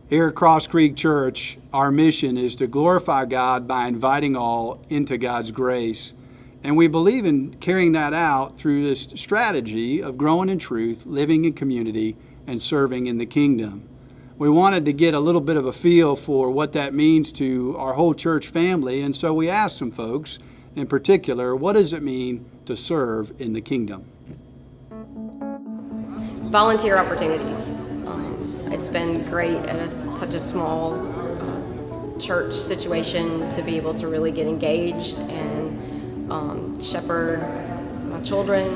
Here at Cross Creek Church, our mission is to glorify God by inviting all into God's grace. And we believe in carrying that out through this strategy of growing in truth, living in community, and serving in the kingdom. We wanted to get a little bit of a feel for what that means to our whole church family, and so we asked some folks, in particular, what does it mean to serve in the kingdom? Volunteer opportunities. It's been great at such a small church situation to be able to really get engaged and shepherd my children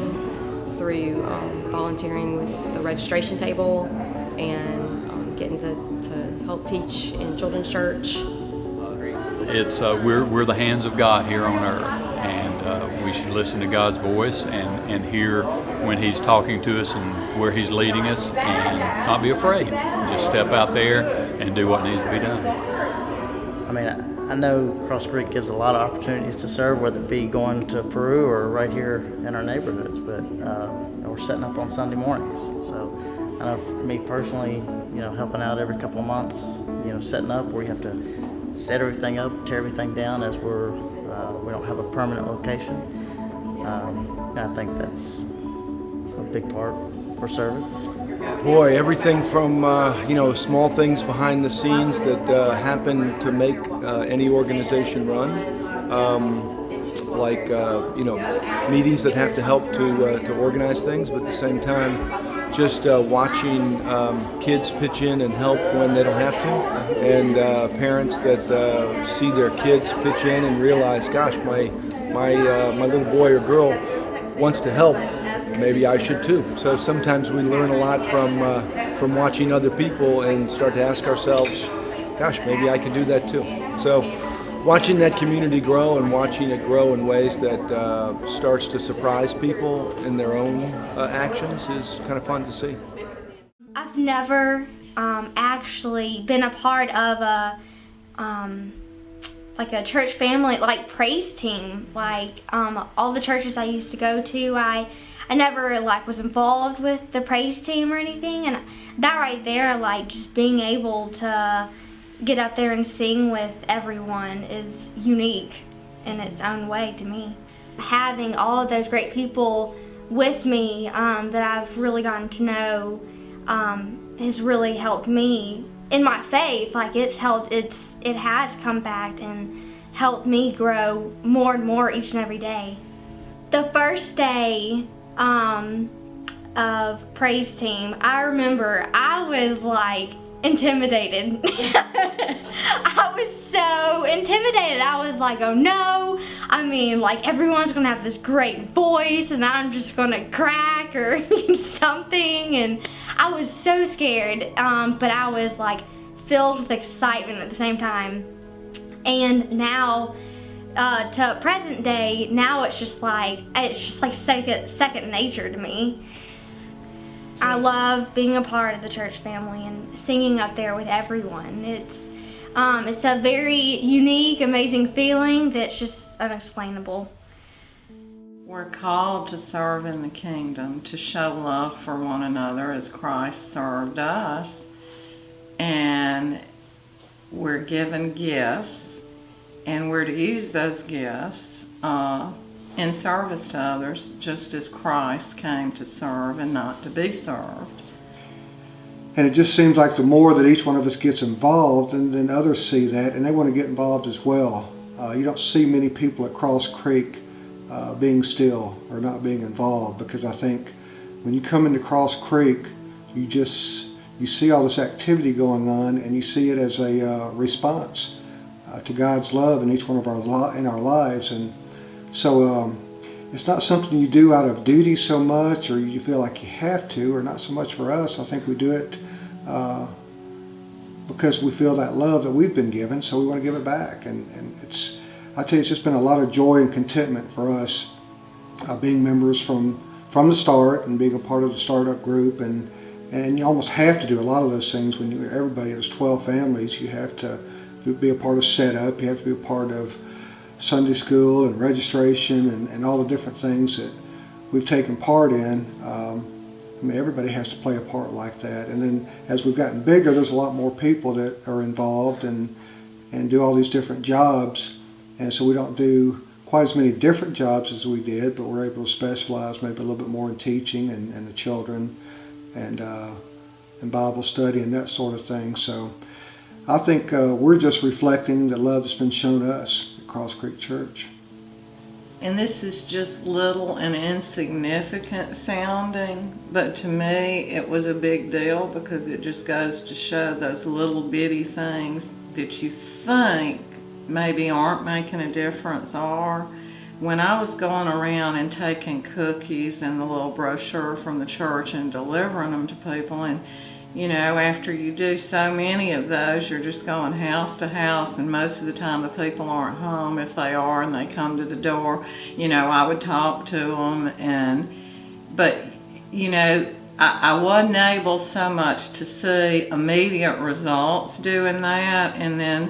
through volunteering with the registration table and getting to help teach in children's church. It's we're the hands of God here on earth, and we should listen to God's voice and hear when He's talking to us and where He's leading us, and not be afraid. Just step out there and do what needs to be done. I mean, I know Cross Creek gives a lot of opportunities to serve, whether it be going to Peru or right here in our neighborhoods, but we're setting up on Sunday mornings. So I know for me personally, helping out every couple of months, setting up where you have to set everything up, tear everything down as we don't have a permanent location. I think that's a big part for service. Boy, everything from small things behind the scenes that happen to make any organization run, like meetings that have to help to organize things, but at the same time, just watching kids pitch in and help when they don't have to, and parents that see their kids pitch in and realize, gosh, my little boy or girl wants to help. Maybe I should too. So sometimes we learn a lot from watching other people and start to ask ourselves, gosh, maybe I can do that too. So watching that community grow and watching it grow in ways that starts to surprise people in their own actions is kind of fun to see. I've never actually been a part of a church family, like praise team. Like all the churches I used to go to, I never was involved with the praise team or anything, and that right there, just being able to get out there and sing with everyone is unique in its own way to me. Having all of those great people with me that I've really gotten to know has really helped me in my faith. It has come back and helped me grow more and more each and every day. The first day of praise team, I remember I was intimidated. I was so intimidated. I was like, oh no. Everyone's gonna have this great voice and I'm just gonna crack or something. And I was so scared, but I was filled with excitement at the same time. And now, to present day, now it's just second nature to me. I love being a part of the church family and singing up there with everyone. It's a very unique, amazing feeling that's just unexplainable. We're called to serve in the kingdom, to show love for one another as Christ served us. And we're given gifts, and we're to use those gifts in service to others, just as Christ came to serve and not to be served. And it just seems like the more that each one of us gets involved, and then others see that, and they want to get involved as well. You don't see many people at Cross Creek being still or not being involved, because I think when you come into Cross Creek, you see all this activity going on, and you see it as a response to God's love in each one of our lives. And so it's not something you do out of duty so much, or you feel like you have to, or not so much for us. I think we do it because we feel that love that we've been given, so we want to give it back. And I tell you, it's just been a lot of joy and contentment for us being members from the start and being a part of the startup group. And you almost have to do a lot of those things when everybody, there's 12 families. You have to be a part of setup, you have to be a part of Sunday school and registration and all the different things that we've taken part in. I mean, everybody has to play a part like that. And then as we've gotten bigger, there's a lot more people that are involved and do all these different jobs. And so we don't do quite as many different jobs as we did, but we're able to specialize maybe a little bit more in teaching and the children and Bible study and that sort of thing. So I think we're just reflecting the love that's been shown us at Cross Creek Church. And this is just little and insignificant sounding, but to me it was a big deal because it just goes to show those little bitty things that you think maybe aren't making a difference are. When I was going around and taking cookies and the little brochure from the church and delivering them to people, and you know, after you do so many of those, you're just going house to house, and most of the time the people aren't home. If they are and they come to the door, you know, I would talk to them. But, you know, I wasn't able so much to see immediate results doing that. And then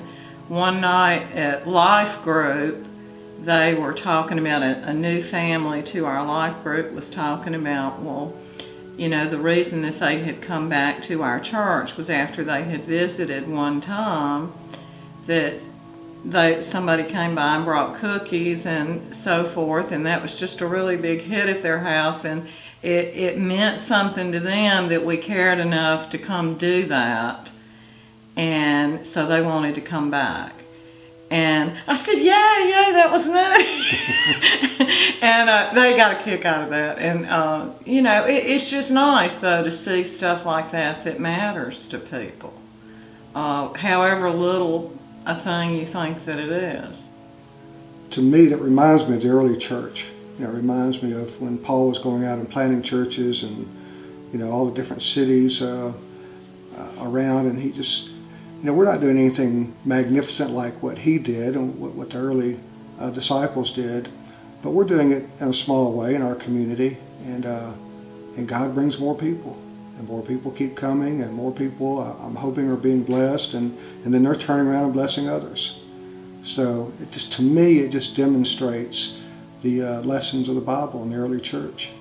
one night at Life Group, they were talking about a new family to our Life Group was talking about, well, you know, the reason that they had come back to our church was after they had visited one time that somebody came by and brought cookies and so forth, and that was just a really big hit at their house, and it meant something to them that we cared enough to come do that, and so they wanted to come back. And I said, yeah, that was me. And they got a kick out of that. And, you know, it's just nice, though, to see stuff like that matters to people. However little a thing you think that it is. To me, that reminds me of the early church. You know, it reminds me of when Paul was going out and planting churches and, you know, all the different cities around, and he just... You know, we're not doing anything magnificent like what he did and what the early disciples did, but we're doing it in a small way in our community, and God brings more people, and more people keep coming, and more people I'm hoping are being blessed, and then they're turning around and blessing others. So it just, to me, it just demonstrates the lessons of the Bible in the early church.